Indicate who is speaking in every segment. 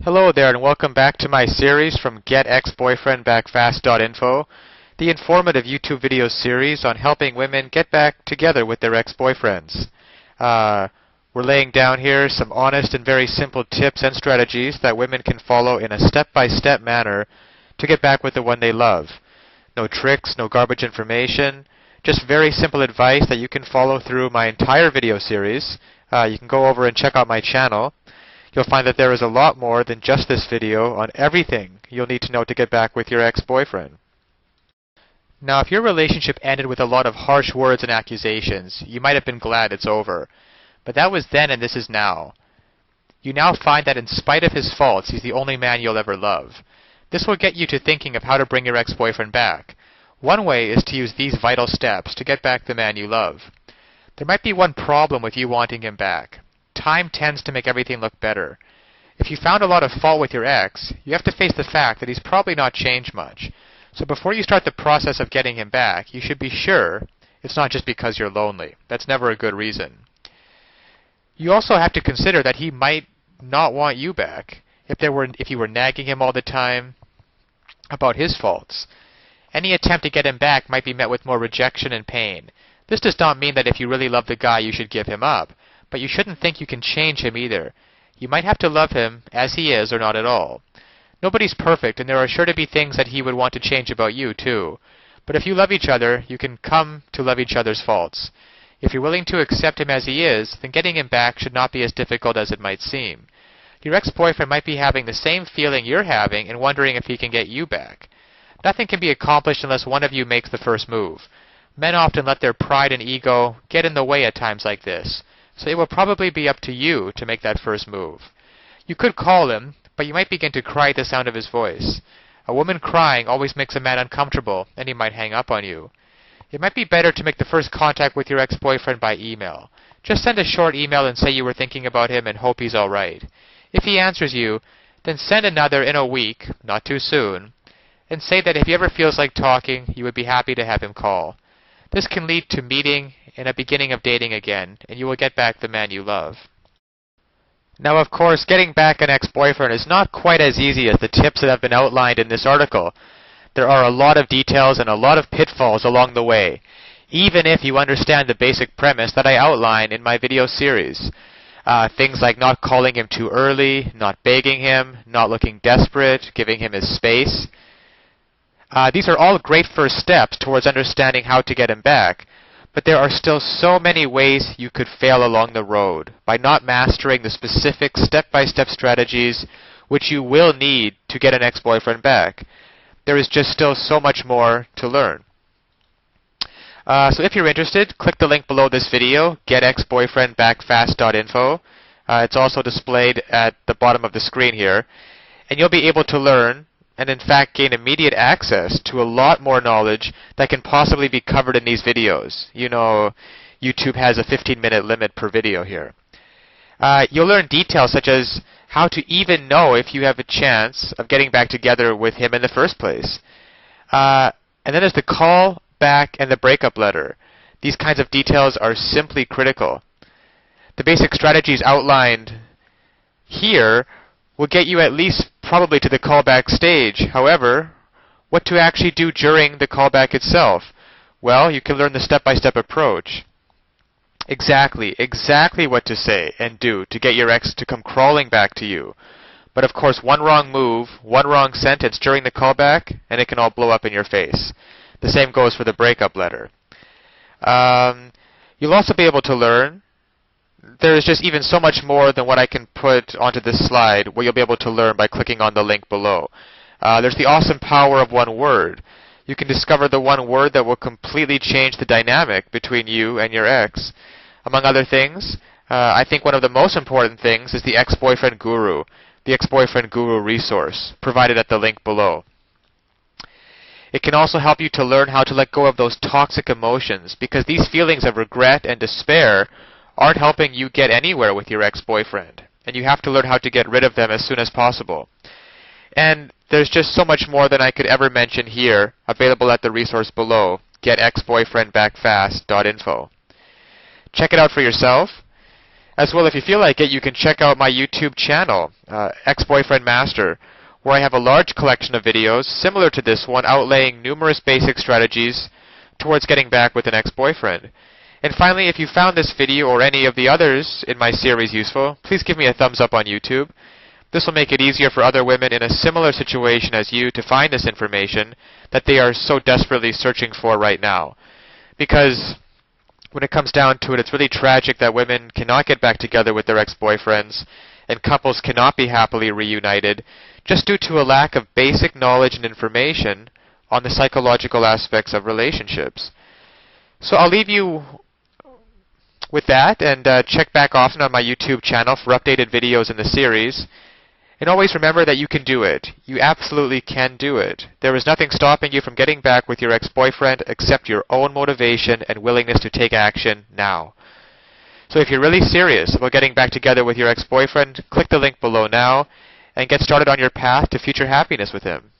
Speaker 1: Hello there and welcome back to my series from GetExBoyfriendBackFast.info, the informative YouTube video series on helping women get back together with their ex-boyfriends. We're laying down here some honest and very simple tips and strategies that women can follow in a step-by-step manner to get back with the one they love. No tricks, no garbage information, just very simple advice that you can follow through my entire video series. You can go over and check out my channel. You'll find that there is a lot more than just this video on everything you'll need to know to get back with your ex-boyfriend. Now, if your relationship ended with a lot of harsh words and accusations, you might have been glad it's over. But that was then and this is now. You now find that in spite of his faults, he's the only man you'll ever love. This will get you to thinking of how to bring your ex-boyfriend back. One way is to use these vital steps to get back the man you love. There might be one problem with you wanting him back. Time tends to make everything look better. If you found a lot of fault with your ex, you have to face the fact that he's probably not changed much. So before you start the process of getting him back, you should be sure it's not just because you're lonely. That's never a good reason. You also have to consider that he might not want you back if you were nagging him all the time about his faults. Any attempt to get him back might be met with more rejection and pain. This does not mean that if you really love the guy, you should give him up. But you shouldn't think you can change him either. You might have to love him as he is or not at all. Nobody's perfect, and there are sure to be things that he would want to change about you, too. But if you love each other, you can come to love each other's faults. If you're willing to accept him as he is, then getting him back should not be as difficult as it might seem. Your ex-boyfriend might be having the same feeling you're having and wondering if he can get you back. Nothing can be accomplished unless one of you makes the first move. Men often let their pride and ego get in the way at times like this. So it will probably be up to you to make that first move. You could call him, but you might begin to cry at the sound of his voice. A woman crying always makes a man uncomfortable, and he might hang up on you. It might be better to make the first contact with your ex-boyfriend by email. Just send a short email and say you were thinking about him and hope he's all right. If he answers you, then send another in a week, not too soon, and say that if he ever feels like talking, you would be happy to have him call. This can lead to meeting and a beginning of dating again, and you will get back the man you love. Now, of course, getting back an ex-boyfriend is not quite as easy as the tips that have been outlined in this article. There are a lot of details and a lot of pitfalls along the way, even if you understand the basic premise that I outline in my video series. Things like not calling him too early, not begging him, not looking desperate, giving him his space. These are all great first steps towards understanding how to get him back, but there are still so many ways you could fail along the road by not mastering the specific step-by-step strategies which you will need to get an ex-boyfriend back. There is just still so much more to learn. So if you're interested, click the link below this video, getexboyfriendbackfast.info. It's also displayed at the bottom of the screen here, and you'll be able to learn and in fact gain immediate access to a lot more knowledge that can possibly be covered in these videos. You know, YouTube has a 15-minute limit per video here. You'll learn details such as how to even know if you have a chance of getting back together with him in the first place. And then there's the call back and the breakup letter. These kinds of details are simply critical. The basic strategies outlined here will get you at least probably to the callback stage. However, what to actually do during the callback itself? Well, you can learn the step-by-step approach. Exactly what to say and do to get your ex to come crawling back to you. But of course, one wrong move, one wrong sentence during the callback, and it can all blow up in your face. The same goes for the breakup letter. You'll also be able to learn. There is just even so much more than what I can put onto this slide, what you'll be able to learn by clicking on the link below. There's the awesome power of one word. You can discover the one word that will completely change the dynamic between you and your ex. Among other things, I think one of the most important things is the ex-boyfriend guru, the ex-boyfriend guru resource, provided at the link below. It can also help you to learn how to let go of those toxic emotions, because these feelings of regret and despair aren't helping you get anywhere with your ex-boyfriend, and you have to learn how to get rid of them as soon as possible. And there's just so much more than I could ever mention here, available at the resource below, getexboyfriendbackfast.info. Check it out for yourself. As well, if you feel like it, you can check out my YouTube channel, Ex-Boyfriend Master, where I have a large collection of videos similar to this one outlaying numerous basic strategies towards getting back with an ex-boyfriend. And finally, if you found this video or any of the others in my series useful, please give me a thumbs up on YouTube. This will make it easier for other women in a similar situation as you to find this information that they are so desperately searching for right now. Because when it comes down to it, it's really tragic that women cannot get back together with their ex-boyfriends and couples cannot be happily reunited just due to a lack of basic knowledge and information on the psychological aspects of relationships. So I'll leave you with that, and check back often on my YouTube channel for updated videos in the series. And always remember that you can do it. You absolutely can do it. There is nothing stopping you from getting back with your ex-boyfriend except your own motivation and willingness to take action now. So if you're really serious about getting back together with your ex-boyfriend, click the link below now and get started on your path to future happiness with him.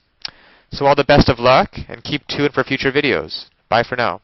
Speaker 1: So all the best of luck, and keep tuned for future videos. Bye for now.